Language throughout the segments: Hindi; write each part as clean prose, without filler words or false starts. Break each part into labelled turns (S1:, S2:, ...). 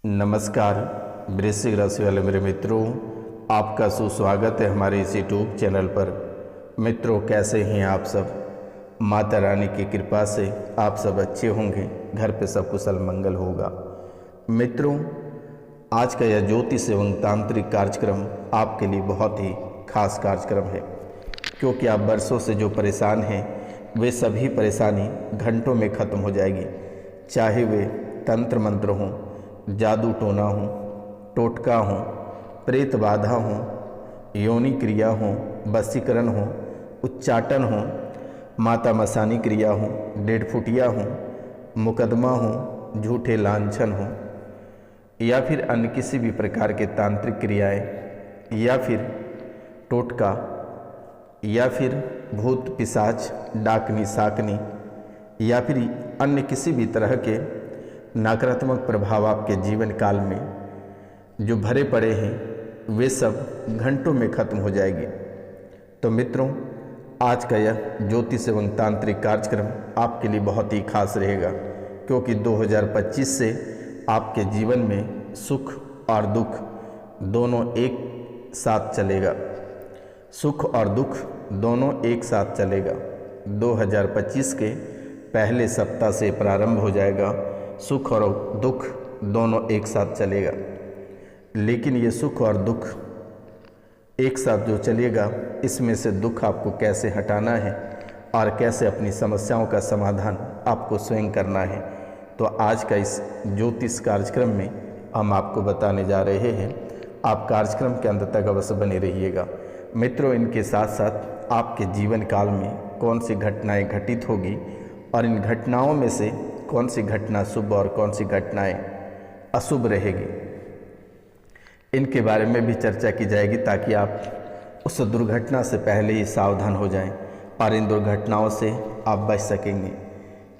S1: नमस्कार वृश्चिक राशि वाले मेरे मित्रों, आपका सुस्वागत है हमारे इस यूट्यूब चैनल पर। मित्रों, कैसे हैं आप सब? माता रानी की कृपा से आप सब अच्छे होंगे, घर पे सब कुशल मंगल होगा। मित्रों, आज का यह ज्योतिष एवं तांत्रिक कार्यक्रम आपके लिए बहुत ही खास कार्यक्रम है, क्योंकि आप वर्षों से जो परेशान हैं वे सभी परेशानी घंटों में ख़त्म हो जाएगी। चाहे वे तंत्र मंत्र हों, जादू टोना हो, टोटका हो, प्रेत बाधा हो, योनि क्रिया हो, वशीकरण हो, उच्चाटन हो, माता मसानी क्रिया हो, डेढ़ फुटिया हो, मुकदमा हो, झूठे लांछन हो, या फिर अन्य किसी भी प्रकार के तांत्रिक क्रियाएं, या फिर टोटका, या फिर भूत पिशाच, डाकनी साकनी, या फिर अन्य किसी भी तरह के नकारात्मक प्रभाव आपके जीवन काल में जो भरे पड़े हैं वे सब घंटों में ख़त्म हो जाएगी। तो मित्रों, आज का यह ज्योतिष एवं तांत्रिक कार्यक्रम आपके लिए बहुत ही खास रहेगा, क्योंकि 2025 से आपके जीवन में सुख और दुख दोनों एक साथ चलेगा। सुख और दुख दोनों एक साथ चलेगा। 2025 के पहले सप्ताह से प्रारंभ हो जाएगा। सुख और दुख दोनों एक साथ चलेगा, लेकिन ये सुख और दुख एक साथ जो चलेगा, इसमें से दुख आपको कैसे हटाना है और कैसे अपनी समस्याओं का समाधान आपको स्वयं करना है, तो आज का इस ज्योतिष कार्यक्रम में हम आपको बताने जा रहे हैं। आप कार्यक्रम के अंत तक अवश्य बने रहिएगा। मित्रों, इनके साथ साथ आपके जीवन काल में कौन सी घटनाएं घटित होगी और इन घटनाओं में से कौन सी घटना शुभ और कौन सी घटनाएं अशुभ रहेगी, इनके बारे में भी चर्चा की जाएगी, ताकि आप उस दुर्घटना से पहले ही सावधान हो जाएं और इन दुर्घटनाओं से आप बच सकेंगे।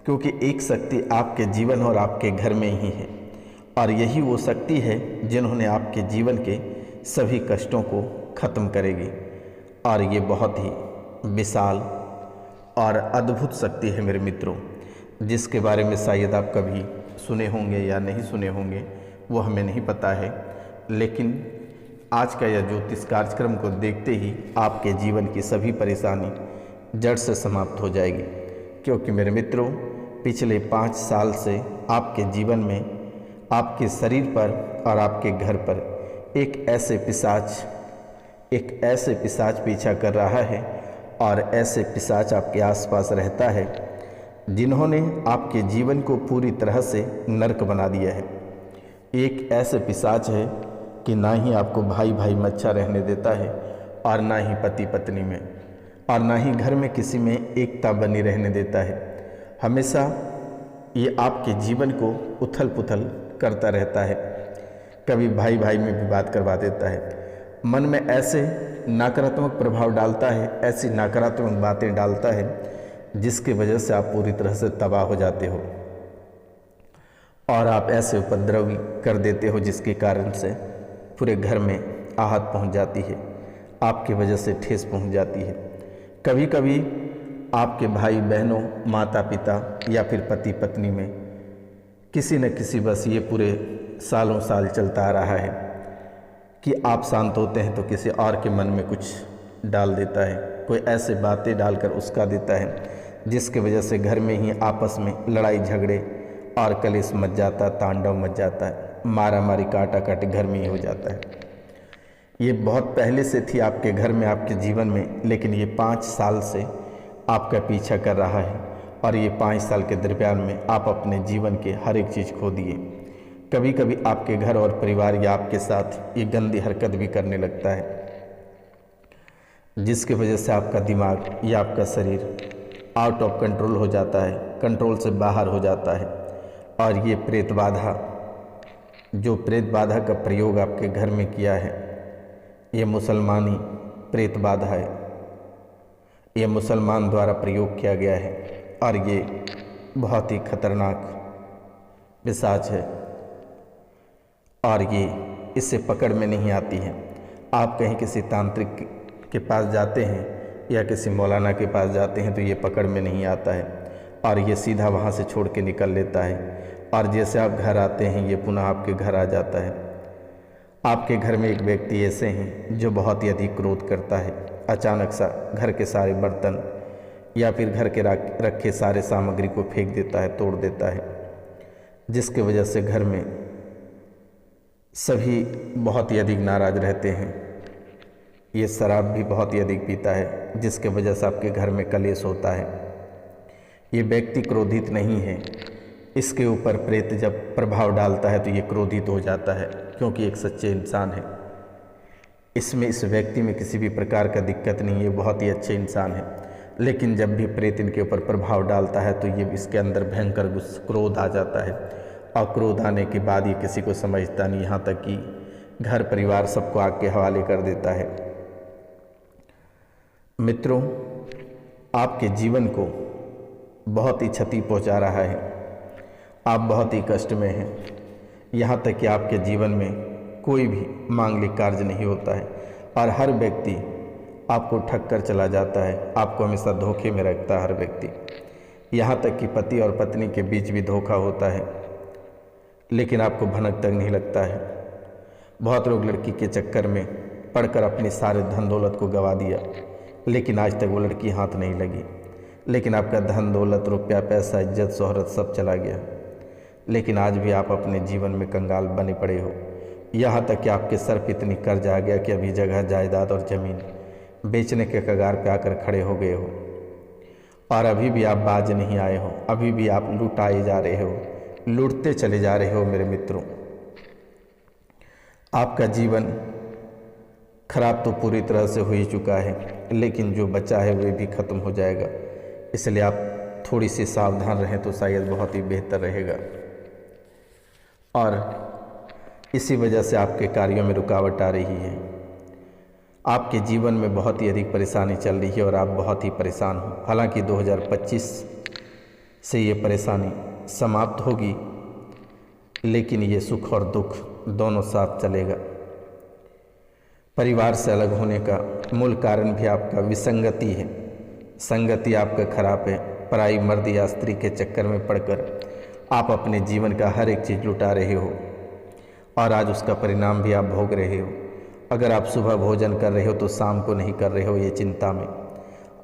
S1: क्योंकि एक शक्ति आपके जीवन और आपके घर में ही है, और यही वो शक्ति है जिन्होंने आपके जीवन के सभी कष्टों को ख़त्म करेगी। और ये बहुत ही विशाल और अद्भुत शक्ति है मेरे मित्रों, जिसके बारे में शायद आप कभी सुने होंगे या नहीं सुने होंगे, वो हमें नहीं पता है। लेकिन आज का यह ज्योतिष कार्यक्रम को देखते ही आपके जीवन की सभी परेशानी जड़ से समाप्त हो जाएगी। क्योंकि मेरे मित्रों, पिछले 5 साल से आपके जीवन में आपके शरीर पर और आपके घर पर एक ऐसे पिशाच पीछा कर रहा है, और ऐसे पिशाच आपके आसपास रहता है जिन्होंने आपके जीवन को पूरी तरह से नरक बना दिया है। एक ऐसे पिशाच है कि ना ही आपको भाई भाई में अच्छा रहने देता है, और ना ही पति पत्नी में, और ना ही घर में किसी में एकता बनी रहने देता है। हमेशा ये आपके जीवन को उथल पुथल करता रहता है। कभी भाई भाई में भी बात करवा देता है, मन में ऐसे नकारात्मक प्रभाव डालता है, ऐसी नकारात्मक बातें डालता है जिसकी वजह से आप पूरी तरह से तबाह हो जाते हो, और आप ऐसे उपद्रवी कर देते हो जिसके कारण से पूरे घर में आहत पहुंच जाती है, आपकी वजह से ठेस पहुंच जाती है। कभी कभी आपके भाई बहनों, माता पिता या फिर पति पत्नी में किसी न किसी, बस ये पूरे सालों साल चलता आ रहा है कि आप शांत होते हैं तो किसी और के मन में कुछ डाल देता है, कोई ऐसे बातें डालकर उसका देता है जिसकी वजह से घर में ही आपस में लड़ाई झगड़े और कलेश मच जाता, तांडव मच जाता है, मारा मारी काटा काटी घर में ही हो जाता है। ये बहुत पहले से थी आपके घर में, आपके जीवन में, लेकिन ये 5 साल से आपका पीछा कर रहा है, और ये 5 साल के दरम्यान में आप अपने जीवन के हर एक चीज़ खो दिए। कभी कभी आपके घर और परिवार या आपके साथ ये गंदी हरकत भी करने लगता है, जिसकी वजह से आपका दिमाग या आपका शरीर आउट ऑफ कंट्रोल हो जाता है, कंट्रोल से बाहर हो जाता है। और ये प्रेत बाधा का प्रयोग आपके घर में किया है, ये मुसलमानी प्रेत बाधा है, ये मुसलमान द्वारा प्रयोग किया गया है, और ये बहुत ही खतरनाक पिशाच है, और ये इससे पकड़ में नहीं आती है। आप कहीं किसी तांत्रिक के पास जाते हैं या किसी मौलाना के पास जाते हैं तो ये पकड़ में नहीं आता है, और ये सीधा वहाँ से छोड़ के निकल लेता है, और जैसे आप घर आते हैं ये पुनः आपके घर आ जाता है। आपके घर में एक व्यक्ति ऐसे हैं जो बहुत ही अधिक क्रोध करता है। अचानक सा घर के सारे बर्तन या फिर घर के रखे सारे सामग्री को फेंक देता है, तोड़ देता है, जिसके वजह से घर में सभी बहुत ही अधिक नाराज रहते हैं। ये शराब भी बहुत ही अधिक पीता है, जिसके वजह से आपके घर में कलेश होता है। ये व्यक्ति क्रोधित नहीं है, इसके ऊपर प्रेत जब प्रभाव डालता है तो ये क्रोधित हो जाता है, क्योंकि एक सच्चे इंसान है। इसमें इस व्यक्ति में किसी भी प्रकार का दिक्कत नहीं है, ये बहुत ही अच्छे इंसान है। लेकिन जब भी प्रेत इनके ऊपर प्रभाव डालता है तो ये इसके अंदर भयंकर क्रोध आ जाता है, और क्रोध आने के बाद ये किसी को समझता नहीं, यहाँ तक कि घर परिवार सबको आग के हवाले कर देता है। मित्रों, आपके जीवन को बहुत ही क्षति पहुंचा रहा है। आप बहुत ही कष्ट में हैं, यहाँ तक कि आपके जीवन में कोई भी मांगलिक कार्य नहीं होता है, और हर व्यक्ति आपको ठग कर चला जाता है, आपको हमेशा धोखे में रखता है हर व्यक्ति। यहाँ तक कि पति और पत्नी के बीच भी धोखा होता है, लेकिन आपको भनक तक नहीं लगता है। बहुत लोग लड़की के चक्कर में पड़कर अपने सारे धन दौलत को गंवा दिया, लेकिन आज तक वो लड़की हाथ नहीं लगी। लेकिन आपका धन दौलत, रुपया, पैसा, इज्जत, शोहरत सब चला गया, लेकिन आज भी आप अपने जीवन में कंगाल बने पड़े हो। यहाँ तक कि आपके सर पर इतनी कर्ज आ गया कि अभी जगह, जायदाद और ज़मीन बेचने के कगार पे आकर खड़े हो गए हो, और अभी भी आप बाज नहीं आए हो। अभी भी आप लुटाए जा रहे हो, लूटते चले जा रहे हो। मेरे मित्रों, आपका जीवन खराब तो पूरी तरह से हो ही चुका है, लेकिन जो बचा है वह भी खत्म हो जाएगा। इसलिए आप थोड़ी सी सावधान रहें तो शायद बहुत ही बेहतर रहेगा। और इसी वजह से आपके कार्यों में रुकावट आ रही है। आपके जीवन में बहुत ही अधिक परेशानी चल रही है और आप बहुत ही परेशान हो। हालांकि 2025 से ये परेशानी समाप्त होगी, लेकिन ये सुख और दुख दोनों साथ चलेगा। परिवार से अलग होने का मूल कारण भी आपका विसंगति है। संगति आपका खराब है। पराई मर्द या स्त्री के चक्कर में पड़कर आप अपने जीवन का हर एक चीज़ लुटा रहे हो, और आज उसका परिणाम भी आप भोग रहे हो। अगर आप सुबह भोजन कर रहे हो तो शाम को नहीं कर रहे हो, ये चिंता में।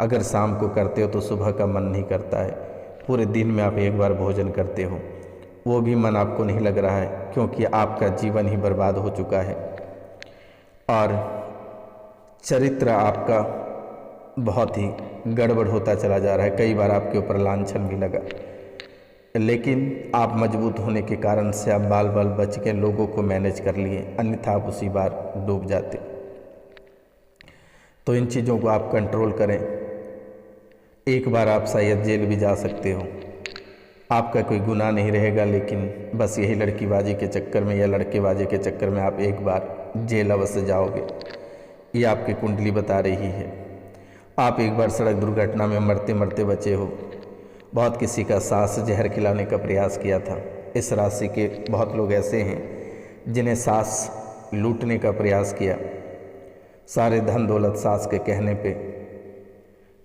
S1: अगर शाम को करते हो तो सुबह का मन नहीं करता है। पूरे दिन में आप एक बार भोजन करते हो, वो भी मन आपको नहीं लग रहा है, क्योंकि आपका जीवन ही बर्बाद हो चुका है। और चरित्र आपका बहुत ही गड़बड़ होता चला जा रहा है। कई बार आपके ऊपर लांछन भी लगा, लेकिन आप मजबूत होने के कारण से आप बाल बाल बच के लोगों को मैनेज कर लिए, अन्यथा आप उसी बार डूब जाते। तो इन चीज़ों को आप कंट्रोल करें। एक बार आप शायद जेल भी जा सकते हो, आपका कोई गुनाह नहीं रहेगा, लेकिन बस यही लड़कीबाजी के चक्कर में या लड़केबाजी के चक्कर में आप एक बार जेल अवश्य जाओगे। ये आपकी कुंडली बता रही है। आप एक बार सड़क दुर्घटना में मरते मरते बचे हो। बहुत किसी का सांस जहर खिलाने का प्रयास किया था। इस राशि के बहुत लोग ऐसे हैं जिन्हें सांस लूटने का प्रयास किया। सारे धन दौलत सास के कहने पे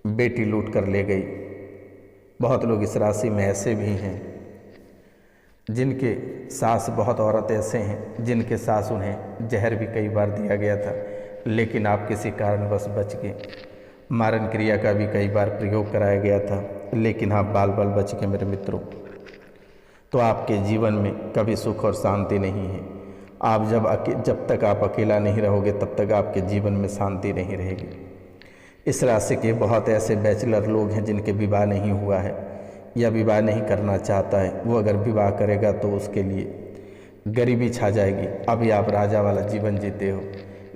S1: बेटी लूट कर ले गई। बहुत लोग इस राशि में ऐसे भी हैं जिनके सास, बहुत औरत ऐसे हैं जिनके सास उन्हें जहर भी कई बार दिया गया था, लेकिन आप किसी कारणवश बच गए। मारण क्रिया का भी कई बार प्रयोग कराया गया था, लेकिन आप बाल बाल बच गए मेरे मित्रों। तो आपके जीवन में कभी सुख और शांति नहीं है। आप जब तक आप अकेला नहीं रहोगे तब तक आपके जीवन में शांति नहीं रहेगी। इस राशि के बहुत ऐसे बैचलर लोग हैं जिनके विवाह नहीं हुआ है या विवाह नहीं करना चाहता है। वो अगर विवाह करेगा तो उसके लिए गरीबी छा जाएगी। अभी आप राजा वाला जीवन जीते हो,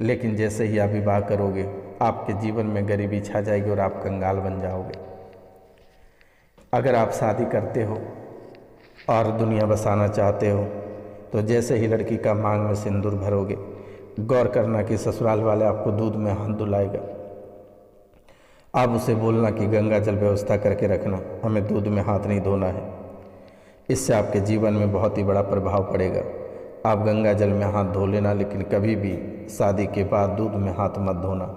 S1: लेकिन जैसे ही आप विवाह करोगे आपके जीवन में गरीबी छा जाएगी और आप कंगाल बन जाओगे। अगर आप शादी करते हो और दुनिया बसाना चाहते हो तो जैसे ही लड़की का मांग में सिंदूर भरोगे, गौर करना कि ससुराल वाले आपको दूध में हाथ धुलाएगा। आप उसे बोलना कि गंगा जल व्यवस्था करके रखना, हमें दूध में हाथ नहीं धोना है। इससे आपके जीवन में बहुत ही बड़ा प्रभाव पड़ेगा। आप गंगा जल में हाथ धो लेना, लेकिन कभी भी शादी के बाद दूध में हाथ मत धोना।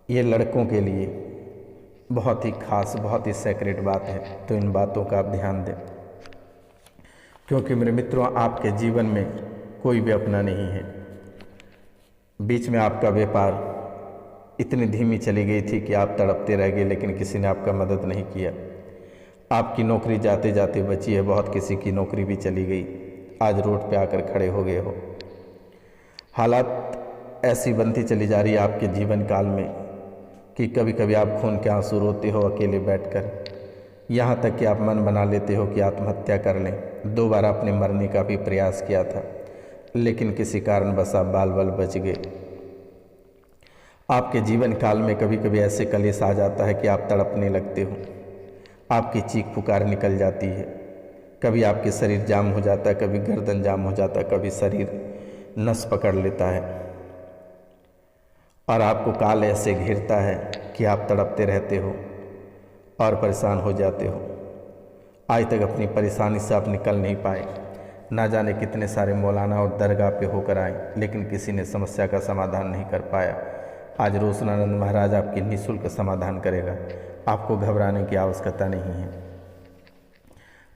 S1: ये लड़कों के लिए बहुत ही खास, बहुत ही सेक्रेट बात है, तो इन बातों का आप ध्यान दें। क्योंकि मेरे मित्रों, आपके जीवन में कोई भी अपना नहीं है। बीच में आपका व्यापार इतनी धीमी चली गई थी कि आप तड़पते रह गए, लेकिन किसी ने आपका मदद नहीं किया। आपकी नौकरी जाते जाते बची है, बहुत किसी की नौकरी भी चली गई। आज रोड पे आकर खड़े हो गए हो। हालात ऐसी बनती चली जा रही है आपके जीवन काल में कि कभी कभी आप खून के आंसू रोते हो अकेले बैठकर। यहाँ तक कि आप मन बना लेते हो कि आत्महत्या कर लें। 2 बार आपने मरने का भी प्रयास किया था, लेकिन किसी कारणवश आप बाल बाल बच गए। आपके जीवन काल में कभी कभी ऐसे कलेश आ जाता है कि आप तड़पने लगते हो, आपकी चीख पुकार निकल जाती है। कभी आपके शरीर जाम हो जाता है, कभी गर्दन जाम हो जाता है, कभी शरीर नस पकड़ लेता है और आपको काल ऐसे घेरता है कि आप तड़पते रहते हो और परेशान हो जाते हो। आज तक अपनी परेशानी से आप निकल नहीं पाए। ना जाने कितने सारे मौलाना और दरगाह पे होकर आए, लेकिन किसी ने समस्या का समाधान नहीं कर पाया। आज रोशनानंद महाराज आपकी निःशुल्क समाधान करेगा। आपको घबराने की आवश्यकता नहीं है।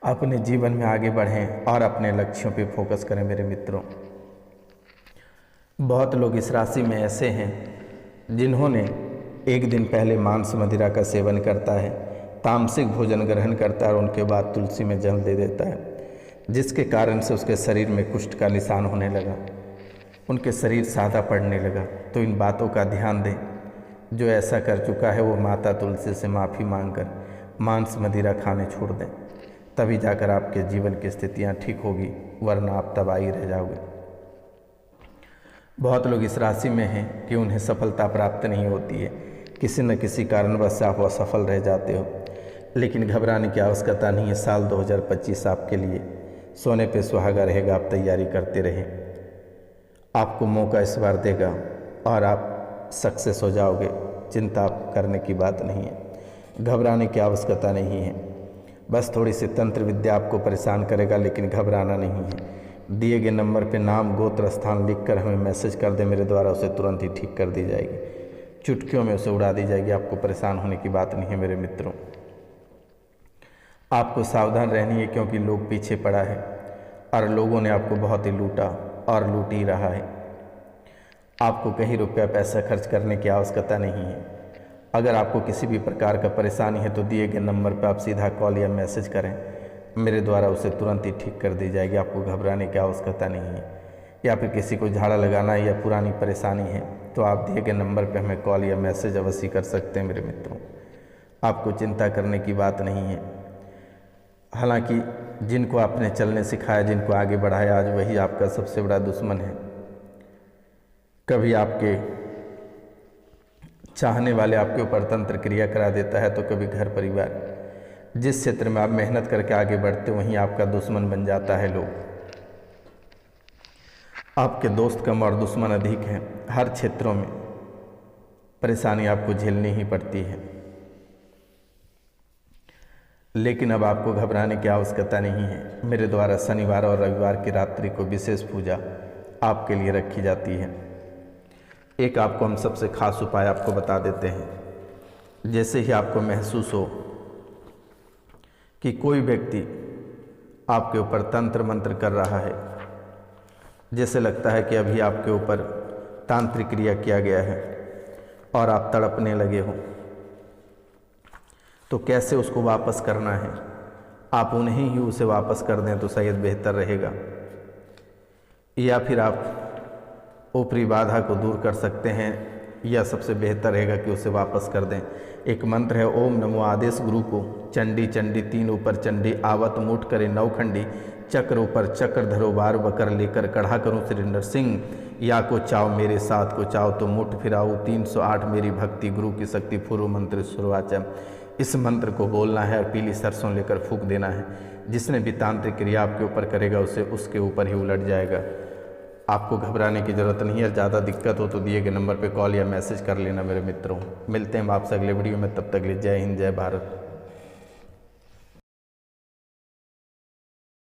S1: अपने जीवन में आगे बढ़ें और अपने लक्ष्यों पे फोकस करें। मेरे मित्रों, बहुत लोग इस राशि में ऐसे हैं जिन्होंने एक दिन पहले मांस मदिरा का सेवन करता है, तामसिक भोजन ग्रहण करता है और उनके बाद तुलसी में जल दे देता है, जिसके कारण से उसके शरीर में कुष्ठ का निशान होने लगा, उनके शरीर सादा पड़ने लगा। तो इन बातों का ध्यान दें। जो ऐसा कर चुका है वो माता तुलसी से माफ़ी मांगकर मांस मदिरा खाने छोड़ दें, तभी जाकर आपके जीवन की स्थितियाँ ठीक होगी, वरना आप तबाही रह जाओगे। बहुत लोग इस राशि में हैं कि उन्हें सफलता प्राप्त नहीं होती है, किसी न किसी कारणवश आप असफल रह जाते हो, लेकिन घबराने की आवश्यकता नहीं है। साल 2025 आपके लिए सोने पे सुहागा रहेगा। आप तैयारी करते रहें, आपको मौका इस बार देगा और आप सक्सेस हो जाओगे। चिंता करने की बात नहीं है, घबराने की आवश्यकता नहीं है। बस थोड़ी सी तंत्र विद्या आपको परेशान करेगा, लेकिन घबराना नहीं है। दिए गए नंबर पे नाम गोत्र स्थान लिखकर हमें मैसेज कर दें, मेरे द्वारा उसे तुरंत ही ठीक कर दी जाएगी, चुटकियों में उसे उड़ा दी जाएगी। आपको परेशान होने की बात नहीं है। मेरे मित्रों, आपको सावधान रहनी है, क्योंकि लोग पीछे पड़ा है और लोगों ने आपको बहुत ही लूटा और लूट ही रहा है। आपको कहीं रुपया पैसा खर्च करने की आवश्यकता नहीं है। अगर आपको किसी भी प्रकार का परेशानी है तो दिए गए नंबर पर आप सीधा कॉल या मैसेज करें, मेरे द्वारा उसे तुरंत ही ठीक कर दी जाएगी। आपको घबराने की आवश्यकता नहीं है। या फिर किसी को झाड़ा लगाना है या पुरानी परेशानी है तो आप दिए गए नंबर पर हमें कॉल या मैसेज अवश्य कर सकते हैं। मेरे मित्रों, आपको चिंता करने की बात नहीं है। हालांकि जिनको आपने चलने सिखाया, जिनको आगे बढ़ाया, आज वही आपका सबसे बड़ा दुश्मन है। कभी आपके चाहने वाले आपके ऊपर तंत्र क्रिया करा देता है, तो कभी घर परिवार। जिस क्षेत्र में आप मेहनत करके आगे बढ़ते वहीं आपका दुश्मन बन जाता है लोग। आपके दोस्त कम और दुश्मन अधिक हैं। हर क्षेत्रों में परेशानी आपको झेलनी ही पड़ती है, लेकिन अब आपको घबराने की आवश्यकता नहीं है। मेरे द्वारा शनिवार और रविवार की रात्रि को विशेष पूजा आपके लिए रखी जाती है। एक आपको हम सबसे खास उपाय आपको बता देते हैं। जैसे ही आपको महसूस हो कि कोई व्यक्ति आपके ऊपर तंत्र मंत्र कर रहा है, जैसे लगता है कि अभी आपके ऊपर तांत्रिक क्रिया किया गया है और आप तड़पने लगे हो, तो कैसे उसको वापस करना है, आप उन्हें ही उसे वापस कर दें तो शायद बेहतर रहेगा। या फिर आप ऊपरी बाधा को दूर कर सकते हैं, या सबसे बेहतर रहेगा कि उसे वापस कर दें। एक मंत्र है, ओम नमो आदेश गुरु को चंडी चंडी 3 ऊपर चंडी आवत मुठ करे 9 खंडी चक्र ऊपर चक्र धरो बार बकर लेकर कढ़ा करूँ श्री नरसिंह या को चाओ मेरे साथ को चाओ तो मुठ फिराऊँ 308 मेरी भक्ति गुरु की शक्ति पूर्व मंत्र शुरुआत। इस मंत्र को बोलना है और पीली सरसों लेकर फूंक देना है। जिसने भी तांत्रिक क्रिया आपके ऊपर करेगा उसे उसके ऊपर ही उलट जाएगा। आपको घबराने की ज़रूरत नहीं है। ज़्यादा दिक्कत हो तो दिए गए नंबर पे कॉल या मैसेज कर लेना। मेरे मित्रों, मिलते हैं हम आपसे अगले वीडियो में। तब तक के लिए जय हिंद, जय भारत।